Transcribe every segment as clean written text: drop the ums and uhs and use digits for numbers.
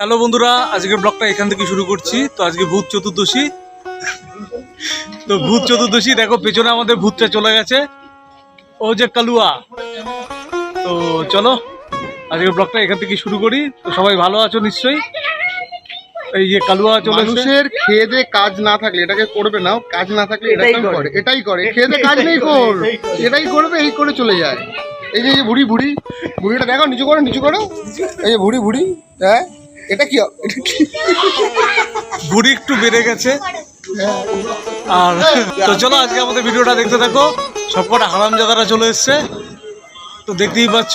Hello বন্ধুরা, আজকের ব্লগটা এখান থেকে শুরু করছি। তো আজকে ভূত চতুর্দশী। তো ভূত চতুর্দশী দেখো, পেছনে আমাদের ভূতটা চলে গেছে, ও যে কালুয়া। তো চলো আজকের ব্লগটা এখান থেকে শুরু করি। তো সবাই ভালো আছো নিশ্চয়ই। এই যে কালুয়া চলে এসেছে। মানুষের খেয়ে দিয়ে কাজ না থাকলে এটাকে করবে না, কাজ না থাকলে এটাই করে, এটাই করে। খেয়ে দিয়ে কাজ নেই, কর এটাই করবে, এই করে চলে যায়। এই যে বুড়ি বুড়ি বুড়িটা দেখো, নিচু করো নিচু করো, এই যে বুড়ি বুড়ি, হ্যাঁ এটা কি, এটা কি বুড়ি একটু বেড়ে গেছে। আর তো চলো আজকে আমাদের ভিডিওটা দেখতে থাকো। সবকটা হারামজাদারা চলে এসছে, তো দেখতেই পাচ্ছ।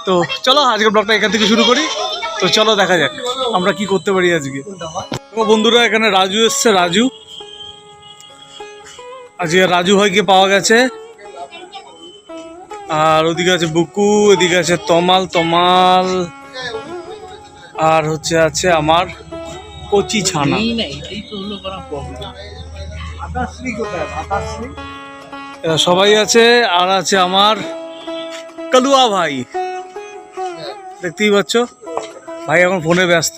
তো চলো আজকের ব্লগটা এখান থেকে শুরু করি। তো চলো দেখা যাক আমরা কি করতে পারি আজকে। বন্ধুরা এখানে রাজু এসছে, রাজু। আজকে রাজু ভাইকে পাওয়া গেছে। আর ওদিকে আছে বুকু, এদিকে আছে তমাল, আর আছে আমার কচি ছানা। এরা সবাই আছে। আর আছে আমার কালুয়া ভাই, দেখতেই পাচ্ছ। ভাই এখন ফোনে ব্যস্ত।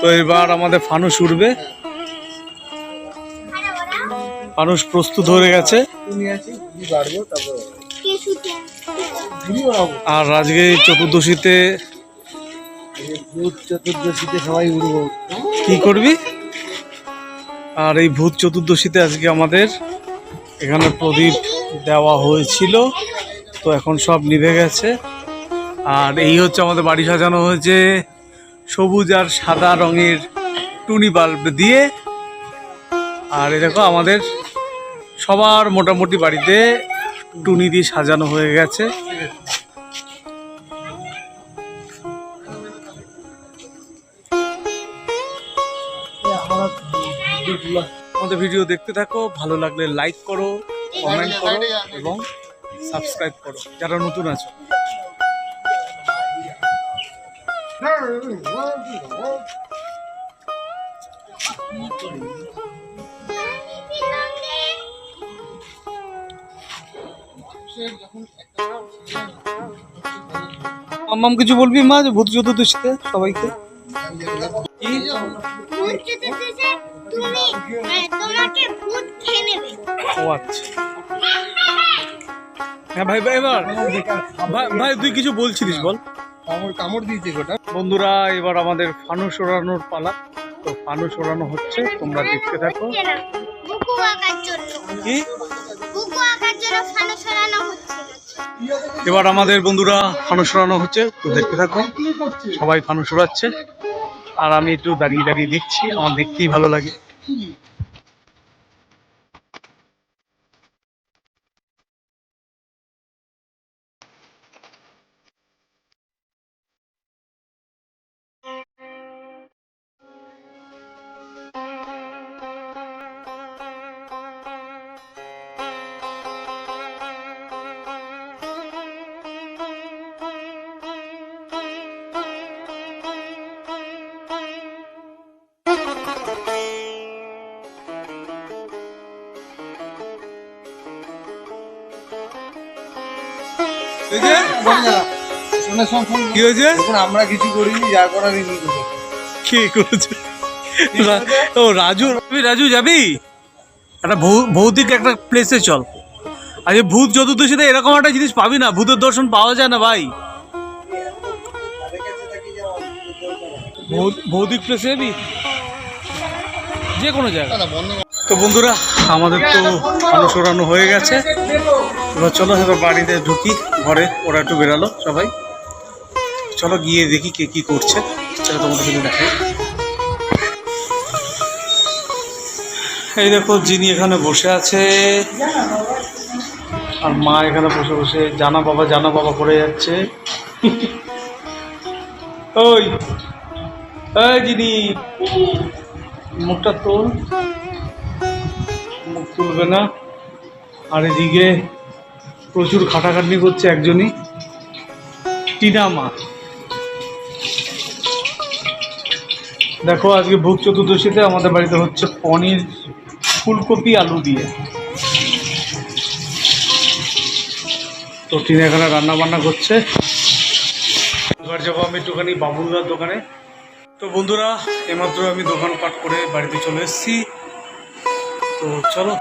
তো এবার আমাদের ফানুস উঠবে। ফানুস প্রস্তুত হয়ে গেছে। আর আজকে চতুর্দশীতে সবাই উড়বো। কি করবি? আর এই ভূত চতুর্দশীতে আজকে আমাদের এখানে প্রদীপ দেওয়া হয়েছিল, তো এখন সব নিভে গেছে। আর এই হচ্ছে আমাদের বাড়ি সাজানো হয়েছে সবুজ আর সাদা রঙের টুনি বাল্ব দিয়ে। আর এই দেখো আমাদের সবার মোটামুটি বাড়িতে টুনি দিয়ে সাজানো হয়ে গেছে। আমাদের ভিডিও দেখতে থাকো, ভালো লাগলে লাইক করো, কমেন্ট করো এবং সাবস্ক্রাইব করো যারা নতুন আছো। মাম্মাম কিছু বলবি মা, যে ভূত চতুর্দশীতে সবাইকে? ও আচ্ছা, হ্যাঁ ভাই ভাই এবার ভাই তুই কিছু বলছিলিস, বল। কামড় দিয়েছে গোটা। বন্ধুরা এবার আমাদের ফানুস ওড়ানোর পালা। তো ফানুস ওড়ানো হচ্ছে, তোমরা দেখতে থাকো। কি এবার আমাদের বন্ধুরা ফানুস ওড়ানো হচ্ছে, তো দেখতে থাকো। সবাই ফানুস ওড়াচ্ছে আর আমি একটু দাঁড়িয়ে দাঁড়িয়ে দেখছি, আমার দেখতেই ভালো লাগে। কি হয়েছে? আমরা কিছু করিনি, যা করার কি করেছে? ও রাজু, রাজু যাবি একটা ভৌতিক একটা প্লেসে চল। আজকে ভূত চতুর্দশীতে এরকম একটা জিনিস পাবি না, ভূতের দর্শন পাওয়া যায় না ভাই। ভৌতিক প্লেসে যাবি, যে কোনো জায়গা। তো বন্ধুরা আমাদের তো ফানুস ওড়ানো হয়ে গেছে। এবার চলো এবার বাড়িতে ঢুকি, ঘরে ওরা একটু বেরালো সবাই। চলো গিয়ে দেখি কে কি করছে, চলো তোমাদের সাথে দেখাই। এই দেখো যিনি এখানে বসে আছে, আর মা এখানে বসে বসে জানা বাবা করে যাচ্ছে। ওই যিনি, মুখটা তোল, মুখ তুলবে না। আর এদিকে প্রচুর খাটাখাটনি করছে একজনই, টিনা মা। দেখো আজকে ভূত চতুর্দশীতে আমাদের বাড়িতে হচ্ছে পনির ফুলকপি আলু দিয়ে। তো টিনা এখানে রান্না বান্না করছে। এবার যাবো আমি একটুখানি বাবুলদার দোকানে। তো বন্ধুরা, এইমাত্র আমি দোকানপাট করে বাড়িতে চলে এসেছি। তো চলো।